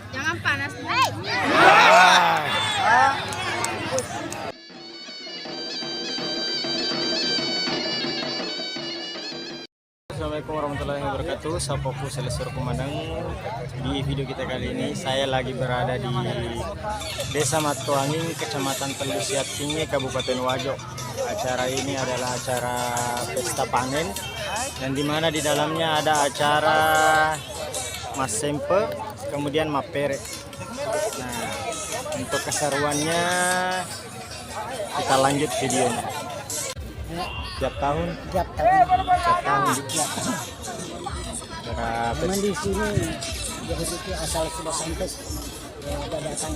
Jangan panas. Assalamualaikum warahmatullahi wabarakatuh. Saya Fokus Selesor Kumandang. Di video kita kali ini saya lagi berada di Desa Matuanging, Kecamatan Telusiat Tinggi, Kabupaten Wajo. Acara ini adalah acara pesta panen dan dimana di dalamnya ada acara Mas Sempe, kemudian Mapere. Nah, untuk keseruannya kita lanjut videonya. Tiap tahun Cuman di sini jadi itu asal sudah sampai ya udah datang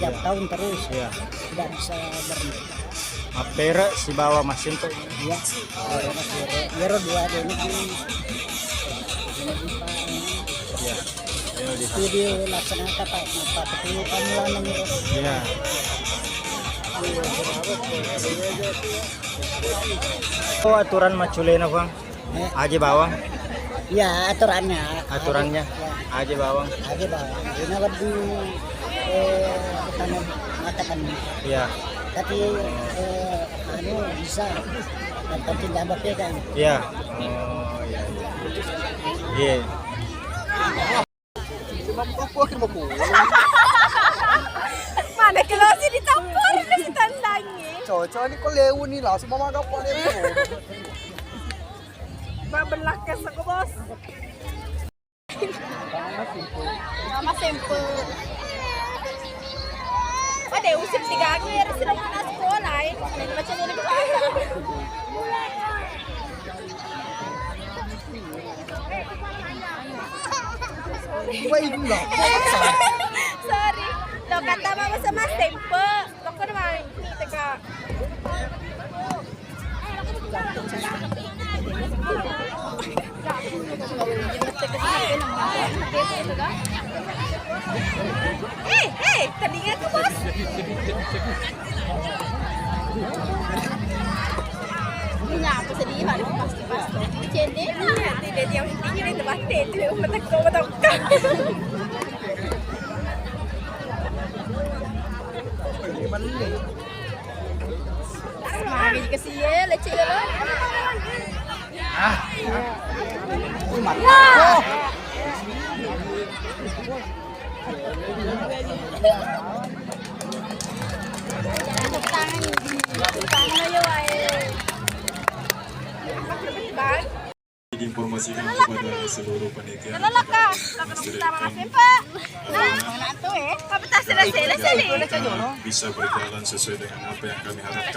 tiap tahun terus ya. Tidak bisa berhenti. Mapere si bawa mesin tuh Ya, biar dua ada ini ya. video laksanakan Pak Petani Pamulan Ya. Oh, aturan maculena bang, aja bawang. Ya, aturannya. Aturannya aja bawang. Aja bawang. Ini lebih tanam matakan. Ya. Tapi bisa dan tidak berpegang. Ya. Oh iya. Iya. Mana kalau sih ditampar si tandangi. Cocok ini kok lewu nih lah, semua makan apa nih? Belakas aku bos. Mama Sempe. Ada usir 3 hari sudah mana sekolah. Dan macam ini bahasa. Baik enggak? Sorry. Lo kata mama sama Sempe. Lo kan main teka. Telinga tuh bos. Punya apa sedih hari pasti. Cendek lah. Tidak yang tinggi itu batin itu betul. Mari ke sini leceh dulu. Diinformasikan kepada seluruh panitia bisa berjalan sesuai dengan apa yang kami harapkan.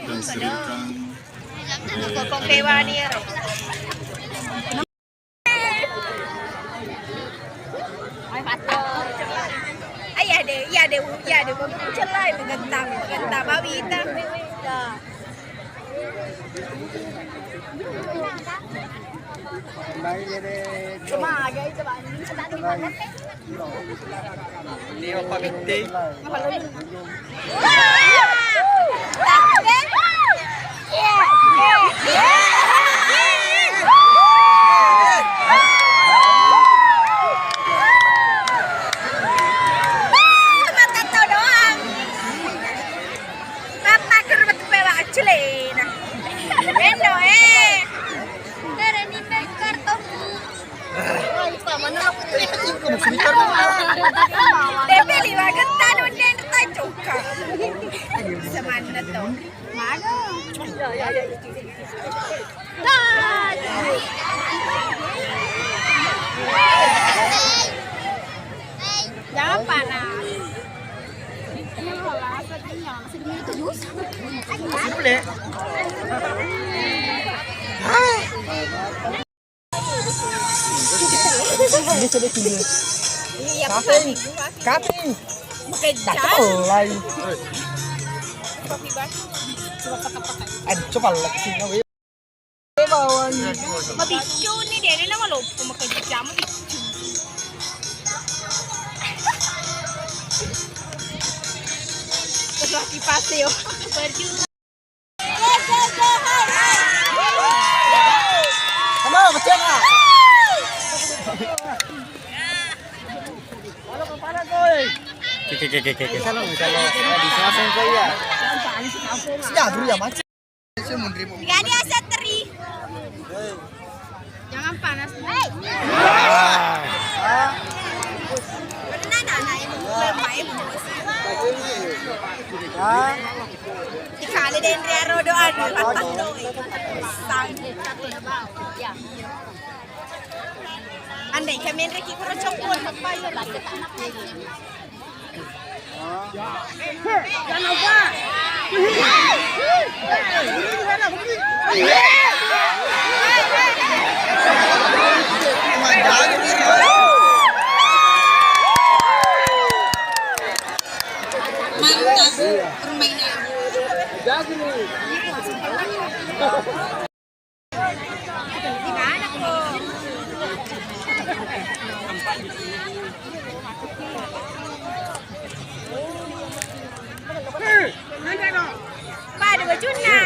Dan serikan ya deh, celai mengentam bawita. Semangat itu bang. Ini apa gede? Jangan panas. Iya, Kaping. Bekerja. Lain. Kopi batu. Coba lah sini. Bawang. Mabicu nih dia ini nama lo bekerja mabicu. Ketua kipas yo. Perju. Hai. Kalau di sana saya. Sejak dulu ya macam. Saya mau nerima. Gak ada aset teri. Jangan panas. Hei. Benar anak ibu lemah ibu. Dikali den Riaro doa di atas doi. Andai kami Riki kurang coklat apa ya lah kita. Jangan lupa. Gimana kok? Ba ada bajunya.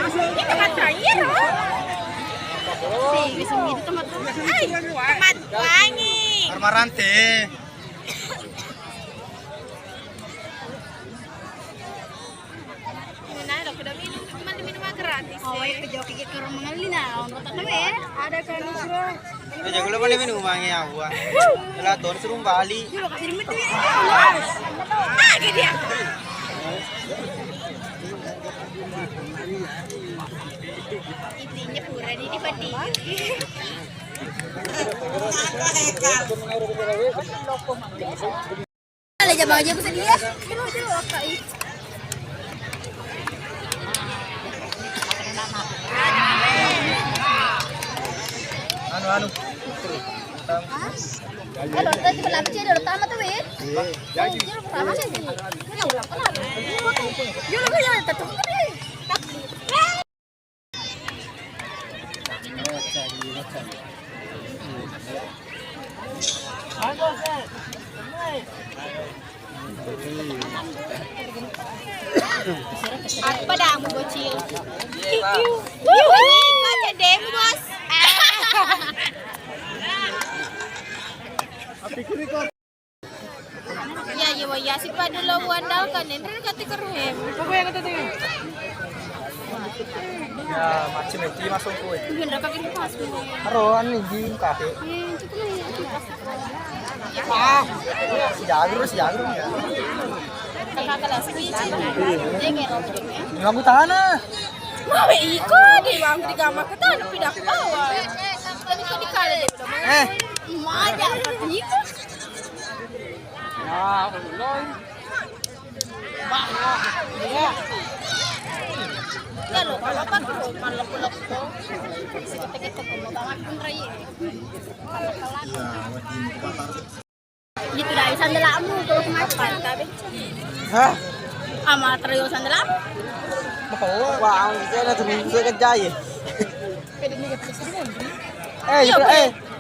Ini tempat terakhir loh. Sih, sini tempat wangi. Armarante. Nah, lo udah minum, cuma minuman gratis. Oh, itu joki ke orang mengalih nah, orang tak tahu ya. Ada kan suruh. Jadi kalau mana minum uangnya aku. Kalau tuh suruh balik. Lo kasih limit duit. Ah, gitu dia. Intinya pura ini dibanding. Ada jam aja bisa dia. Jelo kai. Anu. Kalau tadi berlaku dia udah tamat tuh, Win. Jadi. Dia udah tamat sih. Dia udah kenal. Dia udah kayak tetep deh. Apa dah mau bocil? Ini kaca dem bos. Ya si pada lo andalkan ini kata keruhem. Apa yang kata tadi? Ya macam itu masuk kue. Bener kaki pas. Haruan nih di kafe. Si jagur ya. Kakak lah sini. Dia ngerok. Kamu tahan ah. Mau ikut di bang di kamar kita ada pindah ke bawah. Tapi kok dikali dia udah mau. Aja ikut. Ah, belum. Kalau apa kalau malak-malak ko. Sikit-sikit ko mo banget pun ray. Dito dahil sandala mo kalau kumapan tabi. Hah? Ama trayo sandala mo. Wah, ang saya tuh saya kerja ya. Pwede ni kita sa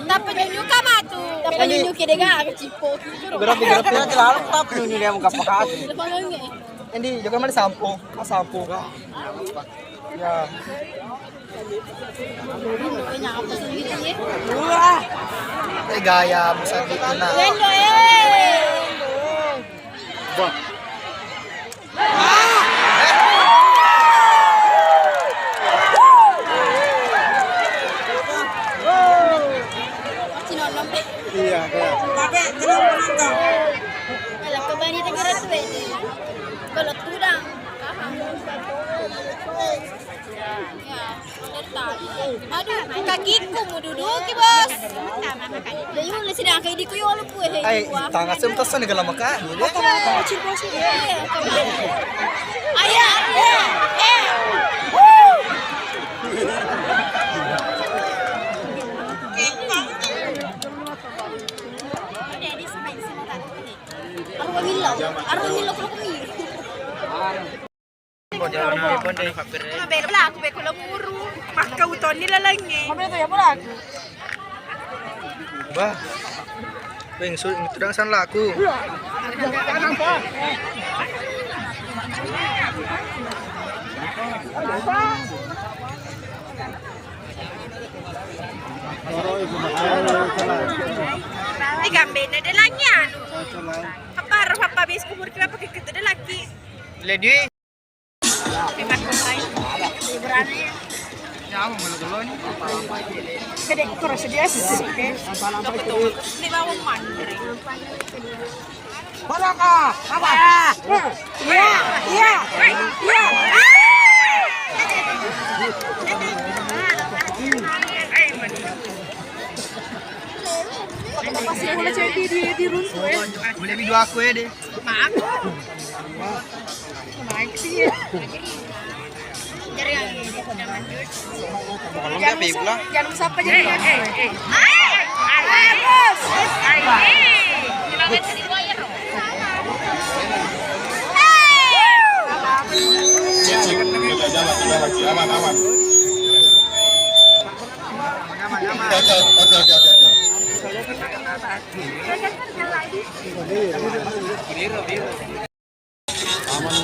Dapat nyunyu ka ba to? Dapat nyunyu kide ga ka chipo. Grabe na kilala ko tapos yun yung kapakat. Lapangenge. Hindi, joke man sampo. Sampo ka. Ya. Kanya ka pa sa dito eh. Wah. Gaya mo sa dito na. Wendo Wah. Iya, alam ko ba ni tagara to eh. Kalau tudang. Aduh, kakiku mo duduki bos. Tama ka kani. Layo na sila kay di ko yung alam ko eh. Ay, tanga sumtas na nagala maka. Aya. Arwah hilaw ko kami. Mabelo pala ako, beko lang muro. Makauton nila lang eh. Mabelo to, ya pala ako. Bah. Beng, itu dang san laku. di gambe na dalanya anu. Apa bis kumur kita pakai gitu ada laki. Lady. Memang lain. Berani. Ya, mau dulu nih. Gede kurang sedia sih. Betul. Di bawah mandiri. Baraka, apa? Iya, iya. Iya. Pasti boleh jadi di runtuh ya. Boleh video aku ya deh. Maaf. Naik sih. Dari yang ini jangan sampai jadi. Bagus. Aman.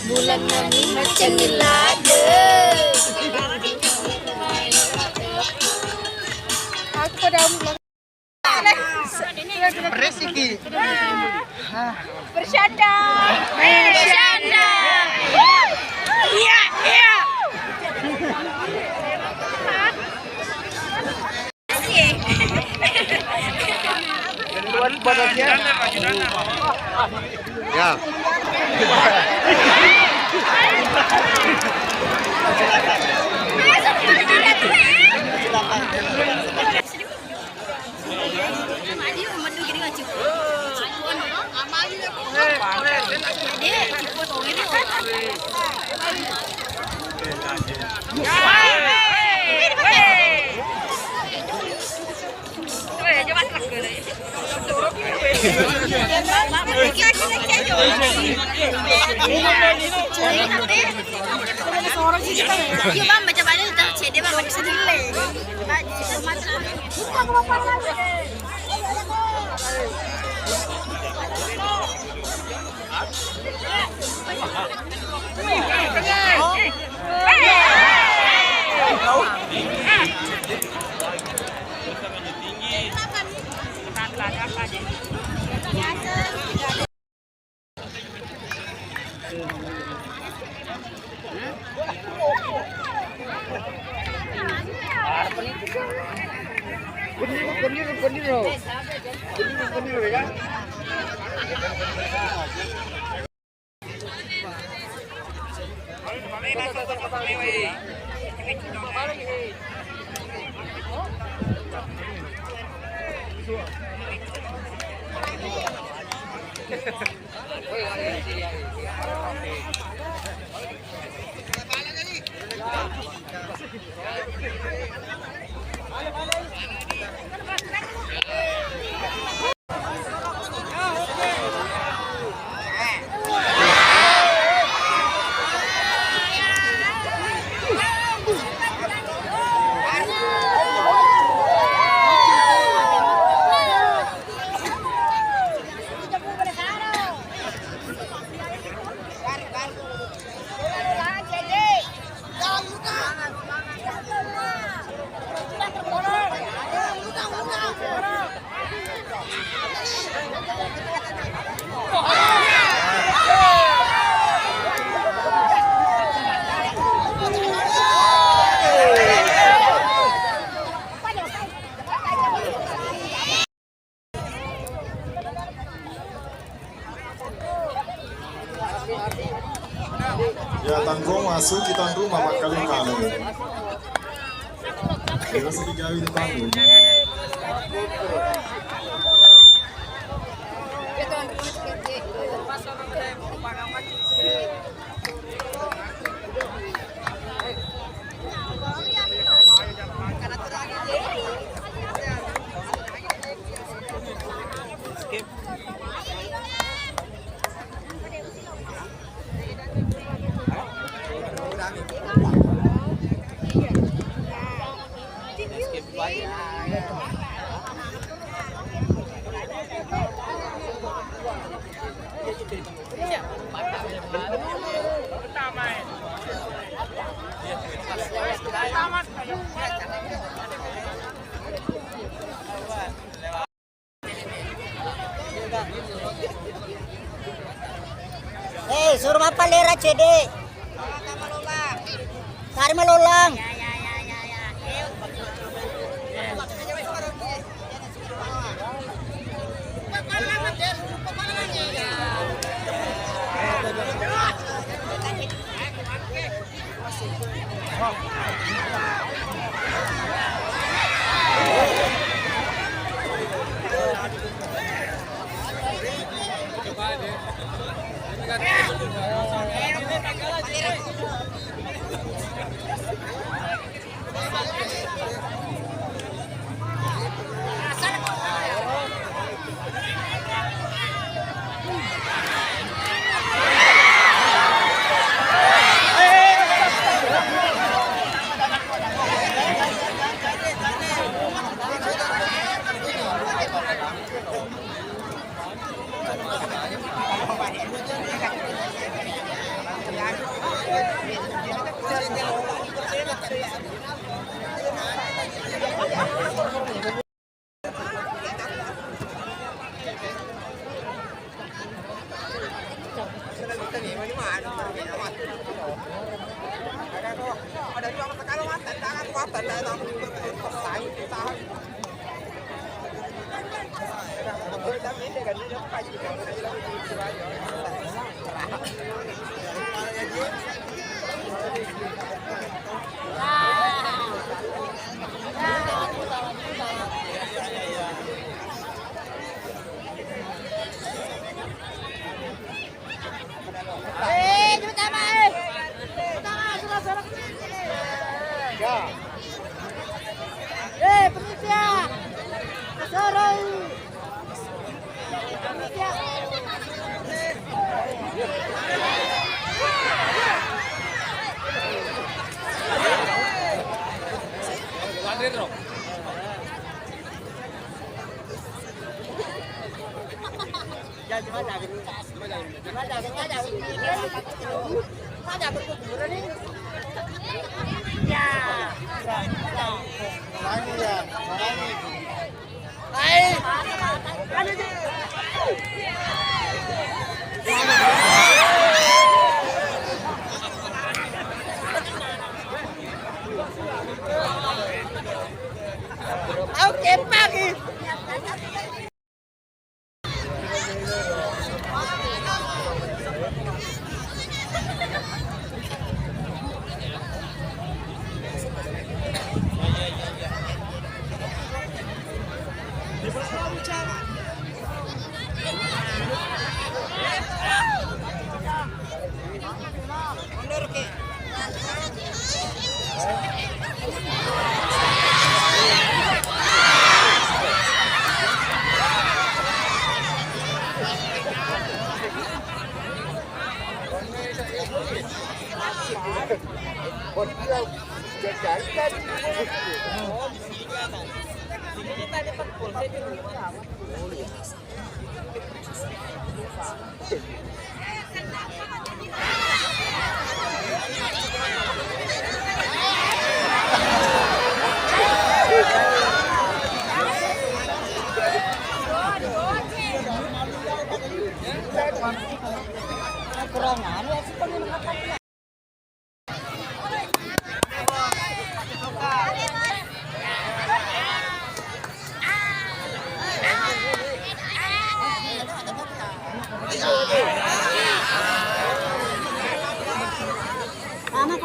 Bulan nami macam nilada. Aku dah Resiki. bercanda. Bercanda. Iya, iya. Ya. Iya bang, macam mana tak cek dia bang bisa delay. Ya tanggung masuk kita rumah makali kali. Kita sedih jauh tanggung. Tamat. Suruh apa lera cede. Cari melolang. Oke, pagi.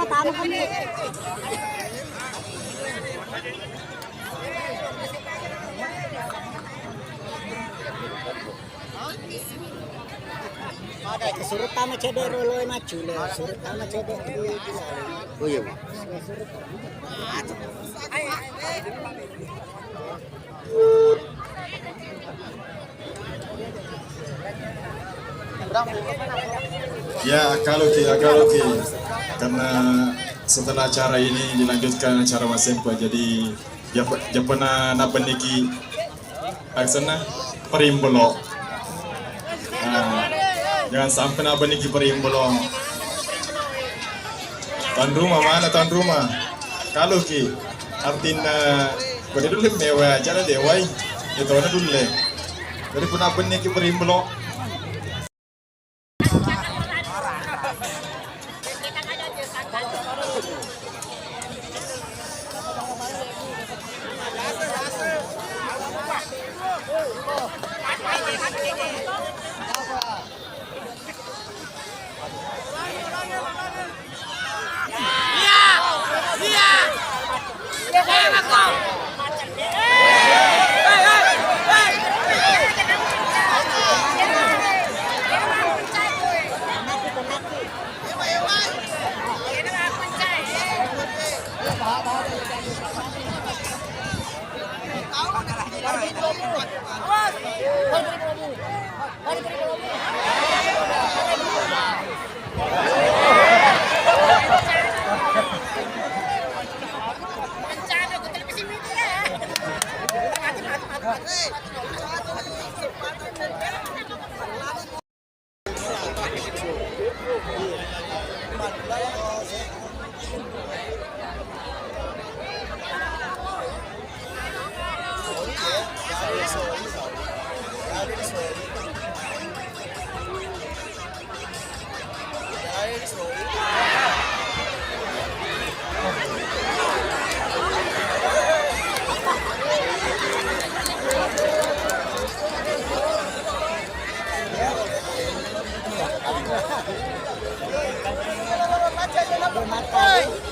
Tama kami. Surut tama cede roloy maju le. Surut tama cede di. Oh iya. Surut. Ya, kalau Ki. Karena setelah acara ini dilanjutkan acara Masempa, jadi Japana napaniki aksana perimbolo. Jangan sampai napaniki perimbolo. Tuan rumah mana tuan rumah? Kalau Ki, artinya pada dulu mewah acara dewai, itu mana dulu le. Jadi pun napaniki perimbolo. Mata.